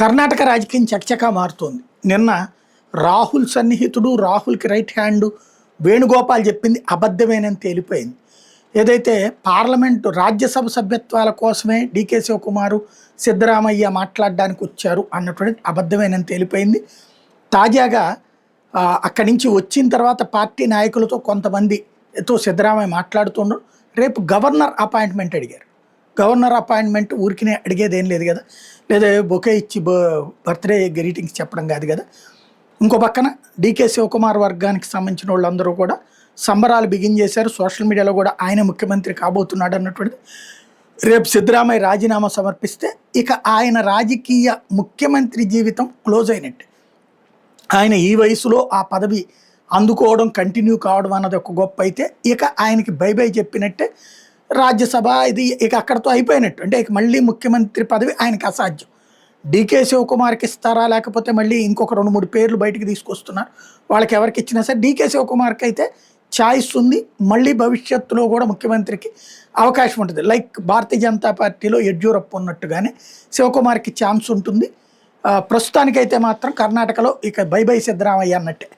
కర్ణాటక రాజకీయం చకచకా మారుతోంది. నిన్న రాహుల్ సన్నిహితుడు, రాహుల్కి రైట్ హ్యాండ్ వేణుగోపాల్ చెప్పింది అబద్ధమేనని తేలిపోయింది. ఏదైతే పార్లమెంటు రాజ్యసభ సభ్యత్వాల కోసమే డీకే శివకుమారు, సిద్ధరామయ్య మాట్లాడడానికి వచ్చారు అన్నటువంటిది అబద్ధమేనని తేలిపోయింది. తాజాగా అక్కడి నుంచి వచ్చిన తర్వాత పార్టీ నాయకులతో కొంతమందితో సిద్ధరామయ్య మాట్లాడుతుండ్రు. రేపు గవర్నర్ అపాయింట్మెంట్ అడిగారు. గవర్నర్ అపాయింట్మెంట్ ఊరికినే అడిగేదేం లేదు కదా, లేదా బొకే ఇచ్చి బర్త్డే గ్రీటింగ్స్ చెప్పడం కాదు కదా. ఇంకో పక్కన డీకే శివకుమార్ వర్గానికి సంబంధించిన వాళ్ళందరూ కూడా సంబరాలు బిగించేశారు. సోషల్ మీడియాలో కూడా ఆయన ముఖ్యమంత్రి కాబోతున్నాడు అన్నటువంటిది. రేపు సిద్ధరామయ్య రాజీనామా సమర్పిస్తే ఇక ఆయన రాజకీయ ముఖ్యమంత్రి జీవితం క్లోజ్ అయినట్టు. ఆయన ఈ వయసులో ఆ పదవి అందుకోవడం, కంటిన్యూ కావడం అన్నది ఒక గొప్ప అయితే, ఇక ఆయనకి బై బై చెప్పినట్టే. రాజ్యసభ ఇది ఇక అక్కడతో అయిపోయినట్టు. అంటే ఇక మళ్ళీ ముఖ్యమంత్రి పదవి ఆయనకి అసాధ్యం. డీకే శివకుమార్కి ఇస్తారా, లేకపోతే మళ్ళీ ఇంకొక 2-3 పేర్లు బయటికి తీసుకొస్తున్నారు. వాళ్ళకి ఎవరికి ఇచ్చినా సరే డీకే శివకుమార్కి అయితే ఛాయిస్ ఉంది. మళ్ళీ భవిష్యత్తులో కూడా ముఖ్యమంత్రికి అవకాశం ఉంటుంది. లైక్ భారతీయ జనతా పార్టీలో యడ్యూరప్ప ఉన్నట్టుగానే శివకుమార్కి ఛాన్స్ ఉంటుంది. ప్రస్తుతానికైతే మాత్రం కర్ణాటకలో ఇక బై బై సిద్ధరామయ్య అన్నట్టే.